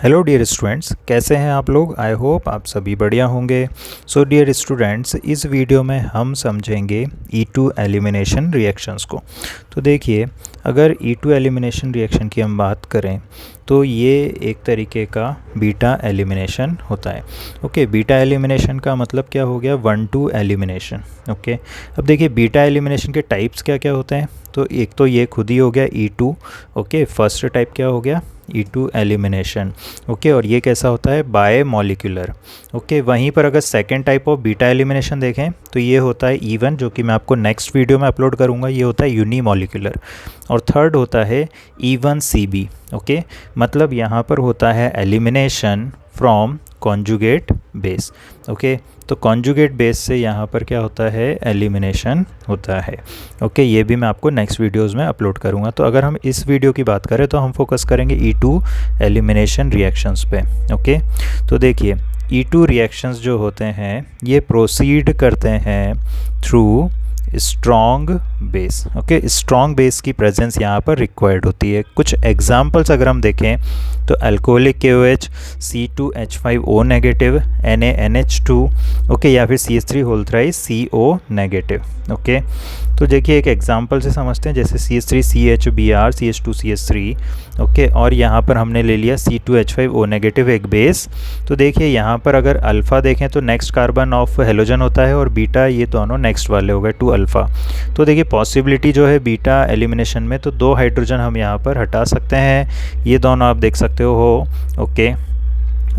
Hello dear students, कैसे हैं आप लोग। आई होप आप सभी बढ़िया होंगे। सो डियर स्टूडेंट्स, इस वीडियो में हम समझेंगे E2 एलिमिनेशन रिएक्शंस को। तो देखिए, अगर E2 एलिमिनेशन रिएक्शन की हम बात करें तो ये एक तरीके का बीटा एलिमिनेशन होता है। ओके, बीटा एलिमिनेशन का मतलब क्या हो गया, 1-2 एलिमिनेशन। ओके, अब देखिए बीटा एलिमिनेशन के टाइप्स क्या क्या होते हैं। तो एक तो ये खुद ही हो गया E2। ओके, फर्स्ट टाइप क्या हो गया, E2 एलिमिनेशन। ओके, और ये कैसा होता है, बाय मॉलिक्यूलर। ओके, वहीं पर अगर second type of beta elimination देखें तो ये होता है E1, जो कि मैं आपको नेक्स्ट वीडियो में अपलोड करूँगा। ये होता है यूनिमॉलिक्यूलर। और थर्ड होता है E1CB। ओके, मतलब यहाँ पर होता है elimination from conjugate base. Okay, तो कॉन्जुगेट बेस से यहाँ पर क्या होता है, एलिमिनेशन होता है। ओके, ये भी मैं आपको नेक्स्ट वीडियोस में अपलोड करूँगा। तो अगर हम इस वीडियो की बात करें तो हम फोकस करेंगे E2 एलिमिनेशन रिएक्शंस पे। ओके, तो देखिए E2 रिएक्शंस जो होते हैं ये प्रोसीड करते हैं through strong base. Okay, strong base की प्रेजेंस यहाँ पर रिक्वायर्ड होती है। कुछ एग्जांपल्स अगर हम देखें तो alcoholic KOH, C2H5O negative, NaNH2, okay, या फिर CH3 whole thrice CO negative. Okay, तो देखिए एक एग्जांपल से समझते हैं, जैसे CH3CHBr CH2CH3। ओके, और यहाँ पर हमने ले लिया C2H5O नेगेटिव एक बेस। तो देखिए यहाँ पर अगर अल्फ़ा देखें तो नेक्स्ट कार्बन ऑफ हेलोजन होता है, और बीटा ये दोनों नेक्स्ट वाले हो गए 2 अल्फ़ा। तो देखिए पॉसिबिलिटी जो है बीटा एलिमिनेशन में, तो 2 हाइड्रोजन हम यहाँ पर हटा सकते हैं। ये दोनों आप देख सकते हो। ओके,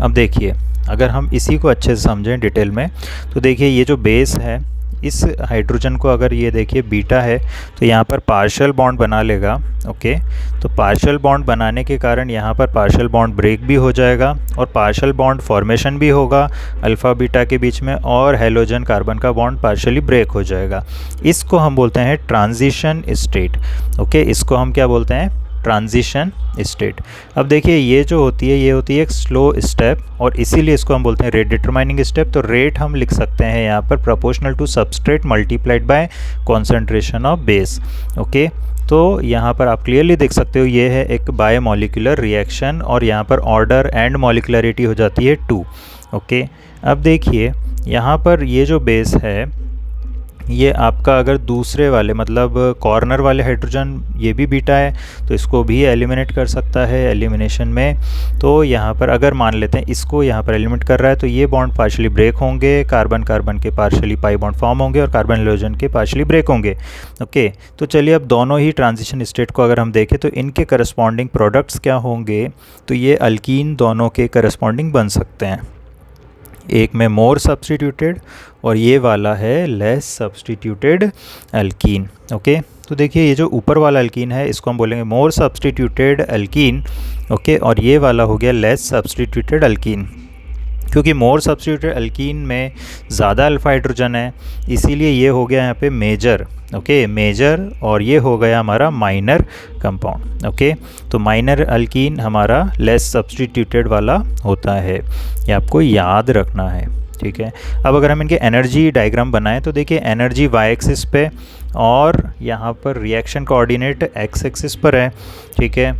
अब देखिए अगर हम इसी को अच्छे से समझें डिटेल में, तो देखिए ये जो बेस है, इस हाइड्रोजन को अगर ये देखिए बीटा है तो यहाँ पर पार्शियल बॉन्ड बना लेगा। ओके, तो पार्शियल बॉन्ड बनाने के कारण यहाँ पर पार्शियल बॉन्ड ब्रेक भी हो जाएगा, और पार्शियल बॉन्ड फॉर्मेशन भी होगा अल्फ़ा बीटा के बीच में, और हेलोजन कार्बन का बॉन्ड पार्शियली ब्रेक हो जाएगा। इसको हम बोलते हैं ट्रांजिशन स्टेट। ओके, इसको हम क्या बोलते हैं, ट्रांजिशन स्टेट। अब देखिए ये जो होती है, ये होती है एक स्लो स्टेप, और इसीलिए इसको हम बोलते हैं रेट डिटरमाइनिंग स्टेप। तो रेट हम लिख सकते हैं यहाँ पर proportional to substrate multiplied by concentration of base. Okay, तो यहाँ पर आप क्लियरली देख सकते हो ये है एक बाय मॉलिक्यूलर रिएक्शन, और यहाँ पर ऑर्डर एंड मॉलिक्युलरिटी हो जाती है 2। ओके, अब देखिए यहाँ पर ये जो बेस है, ये आपका अगर दूसरे वाले मतलब कॉर्नर वाले हाइड्रोजन, ये भी बीटा है, तो इसको भी एलिमिनेट कर सकता है एलिमिनेशन में। तो यहाँ पर अगर मान लेते हैं इसको यहाँ पर एलिमिनेट कर रहा है, तो ये बॉन्ड पार्शियली ब्रेक होंगे, कार्बन कार्बन के पार्शियली पाई बॉन्ड फॉर्म होंगे, और कार्बन हाइड्रोजन के पार्शियली ब्रेक होंगे। ओके, तो चलिए अब दोनों ही ट्रांजिशन स्टेट को अगर हम देखें तो इनके करस्पॉन्डिंग प्रोडक्ट्स क्या होंगे, तो ये अल्कीन दोनों के करस्पॉन्डिंग बन सकते हैं। एक में मोर सब्सटीट्यूटेड, और ये वाला है लेस सब्सटीट्यूटेड अल्कीन। ओके, तो देखिए ये जो ऊपर वाला अल्कीन है इसको हम बोलेंगे मोर सब्सटीट्यूटेड अल्कीन। ओके, और ये वाला हो गया लेस सब्सटीट्यूटेड अल्कीन, क्योंकि मोर सब्सटीट्यूटेड अल्कीन में ज़्यादा अल्फा हाइड्रोजन है, इसीलिए ये हो गया यहाँ पे मेजर। ओके, मेजर, और ये हो गया हमारा माइनर कंपाउंड। ओके, तो माइनर अल्कीन हमारा लेस सब्सटीट्यूटेड वाला होता है, ये आपको याद रखना है। ठीक है, अब अगर हम इनके एनर्जी डायग्राम बनाएं तो देखिए एनर्जी y एक्सिस पे, और यहाँ पर रिएक्शन कोऑर्डिनेट x एक्सिस पर है। ठीक है,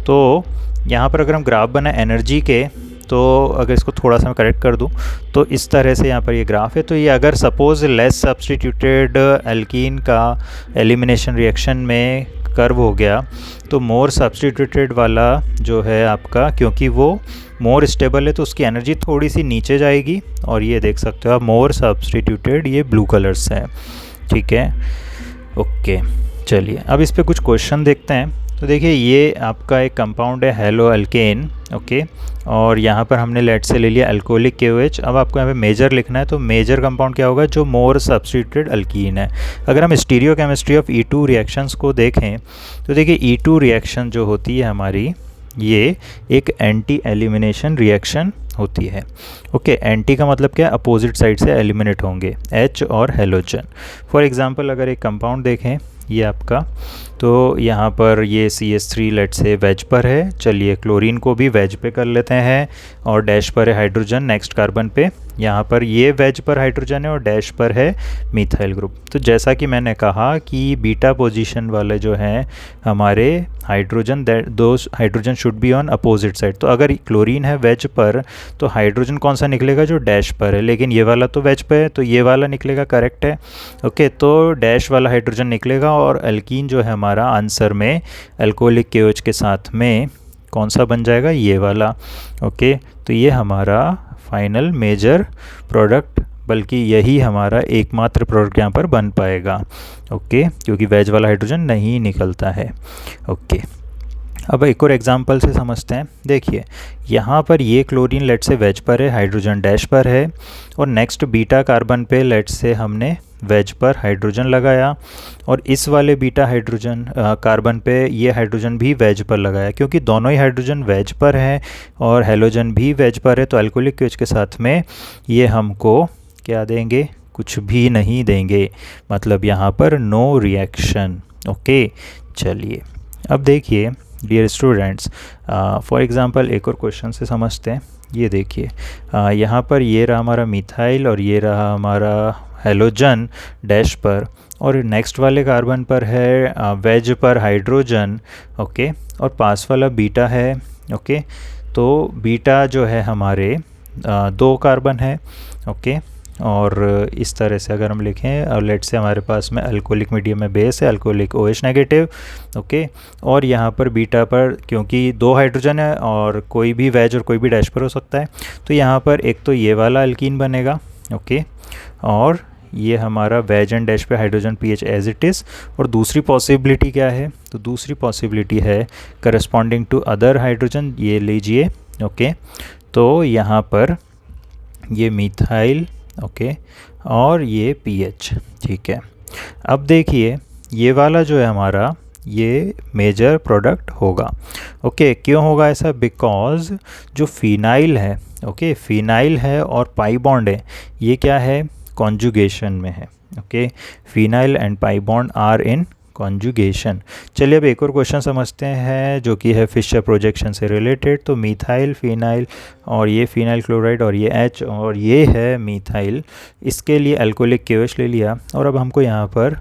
तो यहाँ पर अगर हम ग्राफ बनाए एनर्जी के, तो अगर इसको थोड़ा सा मैं करेक्ट कर दूं तो इस तरह से यहाँ पर ये ग्राफ है। तो ये अगर सपोज़ लेस सब्सटीट्यूटेड एल्कीन का एलिमिनेशन रिएक्शन में कर्व हो गया, तो मोर सब्सटीट्यूटेड वाला जो है आपका, क्योंकि वो मोर स्टेबल है तो उसकी एनर्जी थोड़ी सी नीचे जाएगी, और ये देख सकते हो आप मोर सब्सटीट्यूटेड, ये ब्लू कलर्स है। ठीक है, ओके, चलिए अब इस पर कुछ क्वेश्चन देखते हैं। तो देखिए ये आपका एक कंपाउंड है हेलो अल्केन। ओके, और यहाँ पर हमने लेट से ले लिया अल्कोहलिक KOH। अब आपको यहाँ पे मेजर लिखना है, तो मेजर कंपाउंड क्या होगा, जो मोर सब्सटीट्यूटेड अल्कीन है। अगर हम stereo chemistry of E2 reactions को देखें तो देखिए E2 रिएक्शन जो होती है हमारी, ये एक एंटी एलिमिनेशन रिएक्शन होती है। ओके, एंटी का मतलब क्या, अपोजिट साइड से एलिमिनेट होंगे H और हेलोजन। फॉर एग्जांपल अगर एक कंपाउंड देखें, ये आपका तो यहाँ पर ये CH3 लेट से वेज पर है। चलिए क्लोरीन को भी वेज पे कर लेते हैं और डैश पर है हाइड्रोजन नेक्स्ट कार्बन पे। यहाँ पर ये वेज पर हाइड्रोजन है और डैश पर है मिथाइल ग्रुप। तो जैसा कि मैंने कहा कि बीटा पोजीशन वाले जो हैं हमारे हाइड्रोजन, दो hydrogen should be on opposite side. तो अगर क्लोरीन है वेज पर तो हाइड्रोजन कौन सा निकलेगा, जो डैश पर है, लेकिन ये वाला तो वेज पे है तो ये वाला निकलेगा, करेक्ट है। ओके, तो डैश वाला हाइड्रोजन निकलेगा और अल्कीन जो है हमारा आंसर में अल्कोहलिक KOH के साथ में कौन सा बन जाएगा, ये वाला। ओके, तो ये हमारा फाइनल मेजर प्रोडक्ट, बल्कि यही हमारा एकमात्र प्रोडक्ट यहाँ पर बन पाएगा। ओके, क्योंकि वेज वाला हाइड्रोजन नहीं निकलता है। ओके, अब एक और एग्जांपल से समझते हैं। देखिए यहाँ पर ये क्लोरीन लेट से वेज पर है, हाइड्रोजन डैश पर है, और नेक्स्ट बीटा कार्बन पे लेट से हमने वेज पर हाइड्रोजन लगाया, और इस वाले बीटा हाइड्रोजन कार्बन पे ये हाइड्रोजन भी वेज पर लगाया। क्योंकि दोनों ही हाइड्रोजन वेज पर हैं और हेलोजन भी वेज पर है, तो अल्कोहलिक KOH के साथ में ये हमको क्या देंगे, कुछ भी नहीं देंगे, मतलब यहाँ पर नो रिएक्शन। ओके, चलिए अब देखिए डियर स्टूडेंट्स, फॉर एग्जांपल एक और क्वेश्चन से समझते हैं। ये देखिए यहाँ पर ये रहा हमारा मिथाइल और ये रहा हमारा हेलोजन डैश पर, और नेक्स्ट वाले कार्बन पर है वेज पर हाइड्रोजन। ओके, और पास वाला बीटा है। ओके, तो बीटा जो है हमारे 2 कार्बन है। ओके, और इस तरह से अगर हम लिखें, और लेट से हमारे पास में अल्कोहलिक मीडियम में बेस है, अल्कोहलिक OH नेगेटिव। ओके, और यहाँ पर बीटा पर क्योंकि 2 हाइड्रोजन है और कोई भी वेज और कोई भी डैश पर हो सकता है, तो यहाँ पर एक तो ये वाला अल्कीन बनेगा। ओके, और ये हमारा वेज एंड डैश पे hydrogen pH as it is. और दूसरी पॉसिबिलिटी क्या है, तो दूसरी पॉसिबिलिटी है करस्पॉन्डिंग टू अदर हाइड्रोजन, ये लीजिए। ओके, तो यहाँ पर ये मिथाइल, ओके, और ये pH, ठीक है। अब देखिए ये वाला जो है हमारा ये मेजर प्रोडक्ट होगा। ओके, क्यों होगा ऐसा, बिकॉज जो फिनाइल है, ओके, फिनाइल है और पाई बॉन्ड है, ये क्या है, कॉन्जुगेशन में है। Okay, phenyl and pi bond are in conjugation. चलिए अब एक और क्वेश्चन समझते हैं जो कि है फिशर प्रोजेक्शन से रिलेटेड। तो मिथाइल, फिनाइल, और ये फिनाइल क्लोराइड, और ये H, और ये है मिथाइल। इसके लिए अल्कोहलिक KOH ले लिया, और अब हमको यहाँ पर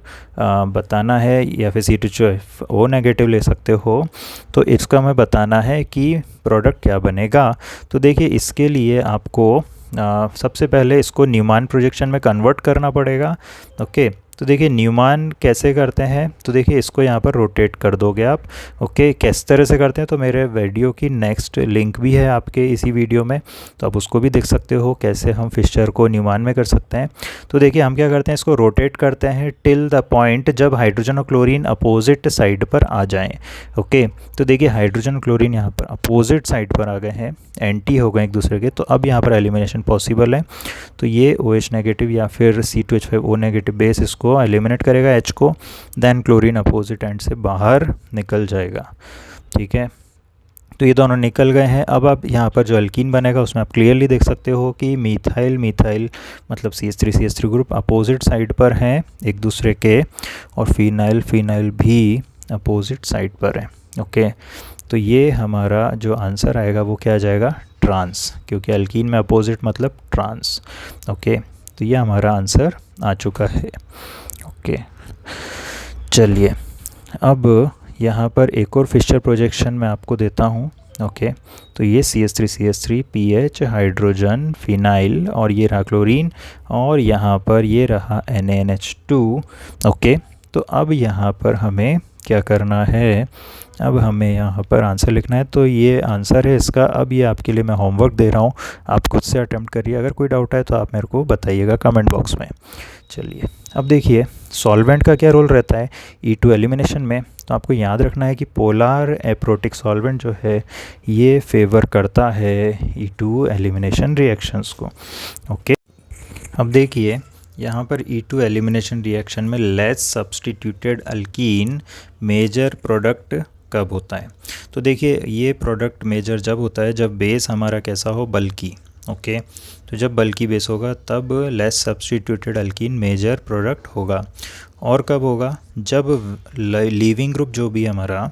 बताना है, या फिर C2H4O नेगेटिव ले सकते हो, तो इसका हमें बताना है कि प्रोडक्ट क्या बनेगा। तो देखिए इसके लिए आपको सबसे पहले इसको न्यूमान प्रोजेक्शन में कन्वर्ट करना पड़ेगा। ओके, तो देखिए न्यूमान कैसे करते हैं, तो देखिए इसको यहाँ पर रोटेट कर दोगे आप। ओके, किस तरह से करते हैं, तो मेरे वीडियो की नेक्स्ट लिंक भी है आपके इसी वीडियो में, तो आप उसको भी देख सकते हो कैसे हम फिशर को न्यूमान में कर सकते हैं। तो देखिए हम क्या करते हैं, इसको रोटेट करते हैं टिल द पॉइंट जब हाइड्रोजन और क्लोरीन अपोजिट साइड पर आ जाएँ। ओके, तो देखिए हाइड्रोजन और क्लोरीन यहाँ पर अपोजिट साइड पर आ गए हैं, एंटी हो गए एक दूसरे के, तो अब यहाँ पर एलिमिनेशन पॉसिबल है। तो ये OH नेगेटिव या फिर C2H5O नेगेटिव बेस इसको एलिमिनेट करेगा H को, देन क्लोरीन अपोजिट एंड से बाहर निकल जाएगा। ठीक है, तो ये दोनों निकल गए हैं। अब आप यहाँ पर जो अल्कीन बनेगा उसमें आप क्लियरली देख सकते हो कि मिथाइल मिथाइल मतलब CH3 ग्रुप अपोजिट साइड पर हैं एक दूसरे के, और फिनाइल फिनाइल भी अपोजिट साइड पर है। ओके, तो ये हमारा जो आंसर आएगा वो क्या आ जाएगा, ट्रांस, क्योंकि अल्कीन में अपोजिट मतलब ट्रांस। ओके, तो ये हमारा आंसर आ चुका है। ओके, चलिए अब यहाँ पर एक और फिशर प्रोजेक्शन मैं आपको देता हूँ। ओके, तो ये CH3 pH हाइड्रोजन फिनाइल, और ये रहा क्लोरीन, और यहाँ पर ये रहा NaNH2। ओके, तो अब यहाँ पर हमें क्या करना है, अब हमें यहाँ पर आंसर लिखना है। तो ये आंसर है इसका। अब ये आपके लिए मैं होमवर्क दे रहा हूँ, आप खुद से अटेम्प्ट करिए। अगर कोई डाउट है तो आप मेरे को बताइएगा कमेंट बॉक्स में। चलिए अब देखिए सॉल्वेंट का क्या रोल रहता है E2 एलिमिनेशन में। तो आपको याद रखना है कि पोलर एप्रोटिक सॉल्वेंट जो है ये फेवर करता है E2 एलिमिनेशन रिएक्शंस को। ओके, अब देखिए यहाँ पर E2 एलिमिनेशन रिएक्शन में less substituted alkene major product कब होता है। तो देखिए ये प्रोडक्ट मेजर जब होता है जब बेस हमारा कैसा हो, बल्कि। ओके। तो जब बल्की बेस होगा तब less substituted alkene major product होगा। और कब होगा? जब लीविंग ग्रुप जो भी हमारा,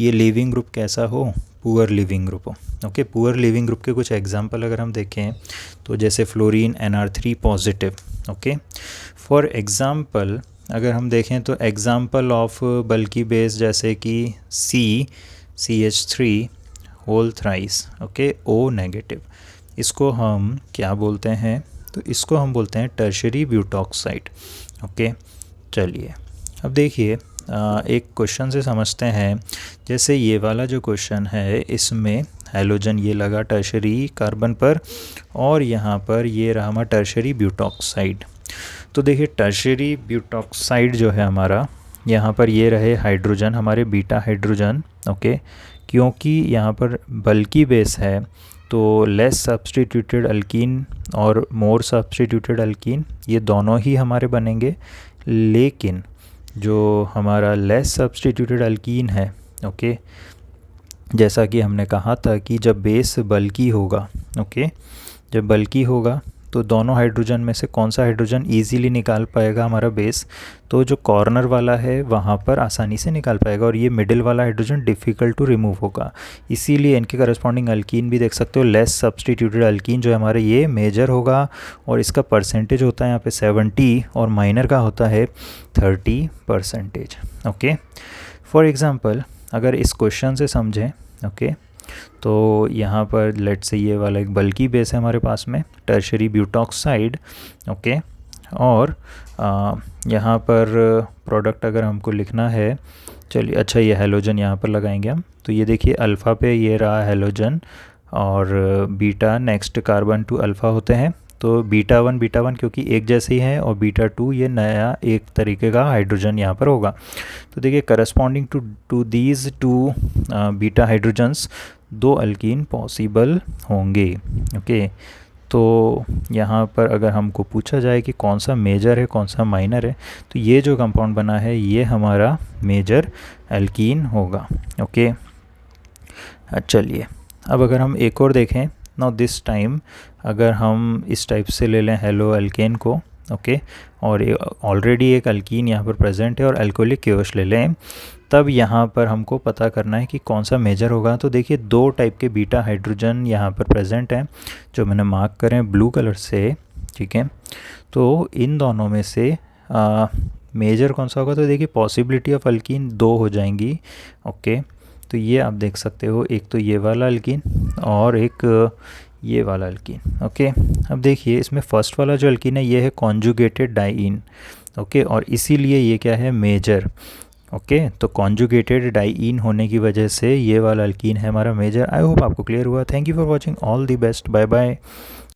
ये लीविंग ग्रुप कैसा हो? पुअर लीविंग ग्रुप हो। ओके, पुअर लीविंग ग्रुप के कुछ एग्जांपल अगर हम देखें तो जैसे fluorine Nr3 positive. Okay, for example अगर हम देखें तो एग्जांपल ऑफ बल्की बेस जैसे कि CH3 whole thrice, okay, O negative, इसको हम क्या बोलते हैं? तो इसको हम बोलते हैं टर्शरी ब्यूटॉक्साइड। ओके, चलिए अब देखिए एक क्वेश्चन से समझते हैं। जैसे ये वाला जो क्वेश्चन है इसमें हैलोजन ये लगा टर्शरी कार्बन पर, और यहाँ पर ये रहा हमारा टर्शरी ब्यूटॉक्साइड। तो देखिए टर्शरी ब्यूटॉक्साइड जो है हमारा, यहाँ पर ये रहे हाइड्रोजन, हमारे बीटा हाइड्रोजन। ओके, क्योंकि यहाँ पर बल्की बेस है तो लेस सब्स्टिट्यूटेड अल्कीन और मोर सब्स्टिट्यूटेड अल्कीन ये दोनों ही हमारे बनेंगे। लेकिन जो हमारा लेस सब्स्टिट्यूटेड अल्कीन है, ओके, जैसा कि हमने कहा था कि जब बेस बल्की होगा, ओके, जब बल्की होगा तो दोनों हाइड्रोजन में से कौन सा हाइड्रोजन इजीली निकाल पाएगा हमारा बेस? तो जो कॉर्नर वाला है वहाँ पर आसानी से निकाल पाएगा, और ये मिडिल वाला हाइड्रोजन डिफ़िकल्ट टू रिमूव होगा। इसीलिए इनके करस्पॉन्डिंग अल्कीन भी देख सकते हो, लेस सब्स्टिट्यूटेड अल्कीन जो है हमारे ये मेजर होगा, और इसका परसेंटेज होता है यहाँ पे 70 और माइनर का होता है 30%। ओके, फॉर एग्ज़ाम्पल अगर इस क्वेश्चन से समझें, ओके, तो यहाँ पर लेट से ये वाला एक बल्की बेस है हमारे पास में टर्शरी ब्यूटॉक्साइड। ओके, और यहाँ पर प्रोडक्ट अगर हमको लिखना है, चलिए अच्छा ये हैलोजन यहाँ पर लगाएंगे हम। तो ये देखिए अल्फ़ा पे ये रहा हैलोजन, और beta next carbon to alpha होते हैं। तो बीटा वन क्योंकि एक जैसे ही हैं, और बीटा 2 ये नया एक तरीके का हाइड्रोजन यहाँ पर होगा। तो देखिए corresponding to these two beta hydrogens 2 alkene possible होंगे। ओके, तो यहाँ पर अगर हमको पूछा जाए कि कौन सा मेजर है कौन सा माइनर है, तो ये जो कंपाउंड बना है ये हमारा मेजर अल्कीन होगा। ओके, चलिए अब अगर हम एक और देखें, नाउ दिस टाइम अगर हम इस टाइप से ले लें हेलो अल्केन को, ओके, और ऑलरेडी एक अल्कीन यहाँ पर प्रेजेंट है और अल्कोहलिक केओस ले लें, तब यहाँ पर हमको पता करना है कि कौन सा मेजर होगा। तो देखिए 2 टाइप के बीटा हाइड्रोजन यहाँ पर प्रेजेंट हैं जो मैंने मार्क करें ब्लू कलर से, ठीक है। तो इन दोनों में से मेजर कौन सा होगा? तो देखिए पॉसिबिलिटी ऑफ अल्कीन 2 हो जाएंगी। ओके, तो ये आप देख सकते हो, एक तो ये वाला अल्कीन और एक ये वाला अल्कीन। ओके, अब देखिए इसमें फर्स्ट वाला जो अल्कीन है ये है कॉन्जुगेटेड डाइईन। ओके, और इसीलिए ये क्या है? मेजर। ओके, तो कॉन्जुगेटेड डाइईन होने की वजह से ये वाला अल्कीन है हमारा मेजर। आई होप आपको क्लियर हुआ। Thank you for watching, all the best, bye bye.